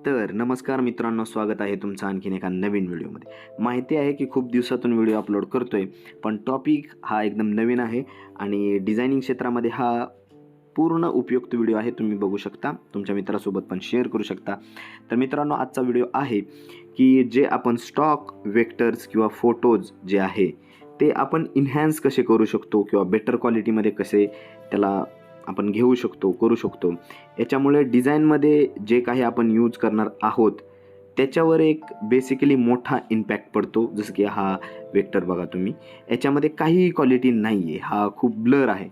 तर नमस्कार मित्रांनो, स्वागत आहे तुमचं आणखीन एका नवीन व्हिडिओमध्ये. माहिती आहे की खूप दिवसातून व्हिडिओ अपलोड करतोय, पण टॉपिक हा एकदम नवीन आहे आणि डिझायनिंग क्षेत्रामध्ये हा पूर्ण उपयुक्त व्हिडिओ आहे. तुम्ही बघू शकता, तुमच्या मित्रासोबत पण शेअर करू शकता. तर मित्रांनो, आजचा व्हिडिओ आहे की जे आपण स्टॉक वेक्टर्स किंवा फोटोज जे आहे ते आपण इन्हॅन्स कसे करू शकतो किंवा बेटर क्वालिटीमध्ये कसे त्याला आपण घेऊ शकतो, करू शकतो. याच्यामुळे डिझाईनमध्ये जे काही आपण यूज करणार आहोत त्याच्यावर एक बेसिकली मोठा इम्पॅक्ट पडतो. जसं की हा वेक्टर बघा तुम्ही, याच्यामध्ये काहीही क्वालिटी नाही आहे, हा खूप ब्लर आहे,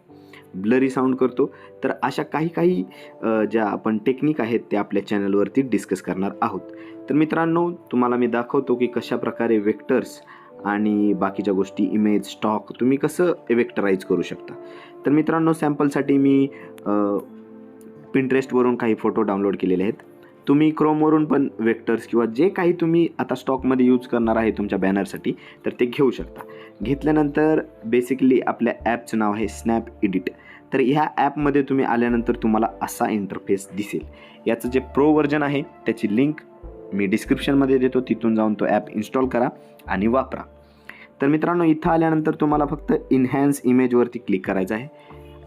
ब्लरी साऊंड करतो. तर अशा काही ज्या आपण टेक्निक आहेत त्या आपल्या चॅनलवरती डिस्कस करणार आहोत. तर मित्रांनो, तुम्हाला मी दाखवतो की कशाप्रकारे वेक्टर्स आणि बाकीच्या गोष्टी, इमेज, स्टॉक तुम्ही कसं वेक्टराईज करू शकता. तर मित्रांनो, सॅम्पलसाठी मी पिंटरेस्टवरून काही फोटो डाउनलोड केलेले आहेत. तुम्ही क्रोमवरून पण वेक्टर्स किंवा जे काही तुम्ही आता स्टॉकमध्ये यूज करणार आहे तुमच्या बॅनरसाठी तर ते घेऊ शकता. घेतल्यानंतर बेसिकली आपल्या ॲपचं नाव आहे स्नॅप एडिट. तर ह्या ॲपमध्ये तुम्ही आल्यानंतर तुम्हाला असा इंटरफेस दिसेल. याचं जे प्रो व्हर्जन आहे त्याची लिंक मी डिस्क्रिप्शनमध्ये देतो, तिथून जाऊन तो ॲप इन्स्टॉल करा आणि वापरा. तर मित्रांनो, इथं आल्यानंतर तुम्हाला फक्त इन्हॅन्स इमेजवरती क्लिक करायचं आहे.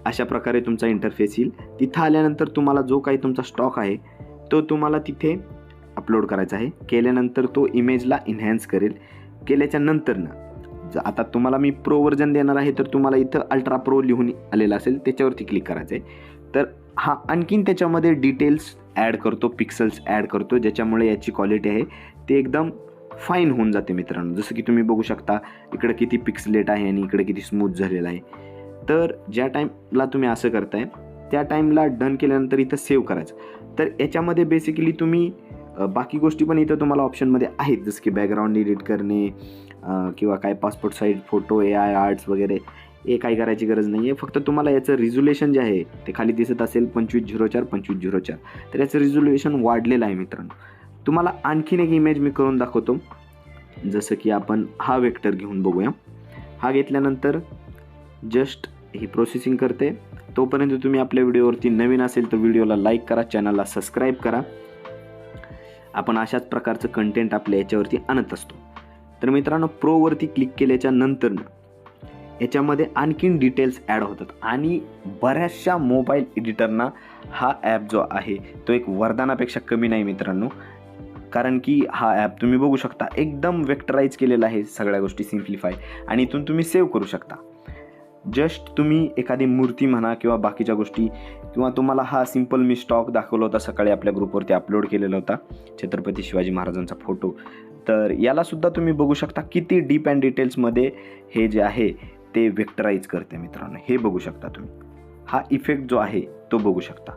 अशा प्रकारे तुमचा इंटरफेस येईल. तिथं आल्यानंतर तुम्हाला जो काही तुमचा स्टॉक आहे तो तुम्हाला तिथे अपलोड करायचा आहे. केल्यानंतर तो इमेजला इन्हॅन्स करेल. केल्याच्या नंतरनं आता तुम्हाला मी प्रो व्हर्जन देणार आहे, तर तुम्हाला इथं अल्ट्रा प्रो लिहून आलेलं असेल त्याच्यावरती क्लिक करायचं आहे. तर हा आणखीन त्याच्यामध्ये डिटेल्स ॲड करतो, पिक्सल्स ॲड करतो, ज्याच्यामुळे याची क्वालिटी आहे ते एकदम फाईन होऊन जाते मित्रांनो. जसं की तुम्ही बघू शकता, इकडं किती पिक्सलेट आहे आणि इकडे किती स्मूथ झालेलं आहे. तर ज्या टाईमला तुम्ही असं करताय त्या टाईमला डन केल्यानंतर इथं सेव्ह करायचं. तर याच्यामध्ये बेसिकली तुम्ही बाकी गोष्टी पण इथं तुम्हाला ऑप्शनमध्ये आहेत, जसं की बॅकग्राऊंड एडिट करणे किंवा काय passport size photo, AI arts वगैरे. हे काही करायची गरज नाही आहे. फक्त तुम्हाला याचं रिझोल्युशन जे आहे ते खाली दिसत असेल 2504 2504. तर याचं रिझोल्युशन वाढलेलं आहे मित्रांनो. तुम्हाला आणखीन एक इमेज मी करून दाखवतो. जसं की आपण हा वेक्टर घेऊन बघूया. हा घेतल्यानंतर जस्ट ही प्रोसेसिंग करते. तोपर्यंत तुम्ही आपल्या व्हिडिओवरती नवीन असेल तर व्हिडिओला लाईक करा, चॅनलला सबस्क्राईब करा. आपण अशाच प्रकारचं कंटेंट आपल्या याच्यावरती आणत असतो. तर मित्रांनो, प्रोवरती क्लिक केल्याच्या नंतरनं याच्यामध्ये आणखीन डिटेल्स ॲड होतात आणि बऱ्याचशा मोबाईल एडिटरना हा ॲप जो आहे तो एक वरदानापेक्षा कमी नाही मित्रांनो. कारण की हा ॲप तुम्ही बघू शकता एकदम वेक्टराईज केलेला आहे, सगळ्या गोष्टी सिम्प्लिफाय, आणि इथून तुम्ही सेव्ह करू शकता. जस्ट तुम्ही एखादी मूर्ती म्हणा किंवा बाकीच्या गोष्टी, किंवा तुम्हाला हा सिम्पल मी स्टॉक दाखवला होता सकाळी आपल्या ग्रुपवरती अपलोड केलेला होता, छत्रपती शिवाजी महाराजांचा फोटो. तर यालासुद्धा तुम्ही बघू शकता किती डीप अँड डिटेल्समध्ये हे जे आहे ते वेक्टराईज करते मित्रांनो. हे बघू शकता तुम्ही, हा इफेक्ट जो आहे तो बघू शकता.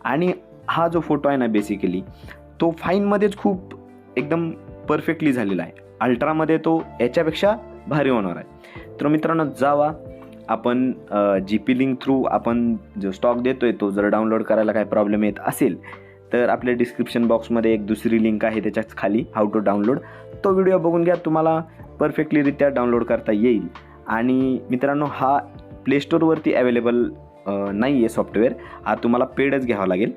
आणि हा जो फोटो आहे ना बेसिकली तो फाईनमध्येच खूप एकदम परफेक्टली झालेला आहे. अल्ट्रामध्ये तो याच्यापेक्षा भारी होणार आहे. तर मित्रांनो, जावा आपण GP लिंक थ्रू आपण जो स्टॉक देतोय तो जर डाउनलोड करायला काही प्रॉब्लेम येत असेल तर आपल्या डिस्क्रिप्शन बॉक्समध्ये एक दुसरी लिंक आहे, त्याच्याच खाली हाऊ टू डाउनलोड, तो व्हिडिओ बघून घ्या, तुम्हाला परफेक्टलीरित्या डाउनलोड करता येईल. आणि मित्रांनो, हा प्ले स्टोअरवरती अवेलेबल नाही आहे सॉफ्टवेअर, हा तुम्हाला पेडच घ्यावा लागेल.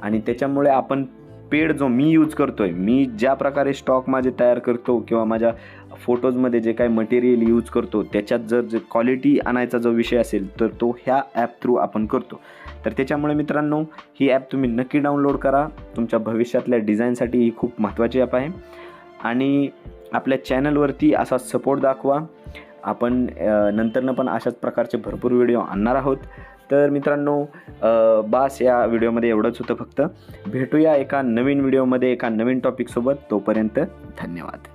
आणि त्याच्यामुळे आपण पेड जो मी यूज करतो आहे, मी ज्या प्रकारे स्टॉक माझे तयार करतो किंवा माझ्या फोटोजमध्ये जे काही मटेरियल यूज करतो त्याच्यात जर जे क्वालिटी आणायचा जो विषय असेल तर तो ह्या ॲप थ्रू आपण करतो. तर त्याच्यामुळे मित्रांनो, ही ॲप तुम्ही नक्की डाउनलोड करा. तुमच्या भविष्यातल्या डिझाईनसाठी ही खूप महत्त्वाची ॲप आहे. आणि आपल्या चॅनलवरती असा सपोर्ट दाखवा. आपण नंतरनं पण अशाच प्रकारचे भरपूर व्हिडिओ आणणार आहोत. तर मित्रांनो, बास या व्हिडिओमध्ये एवढंच होतं फक्त. भेटूया एका नवीन व्हिडिओमध्ये एका नवीन टॉपिकसोबत. तोपर्यंत धन्यवाद.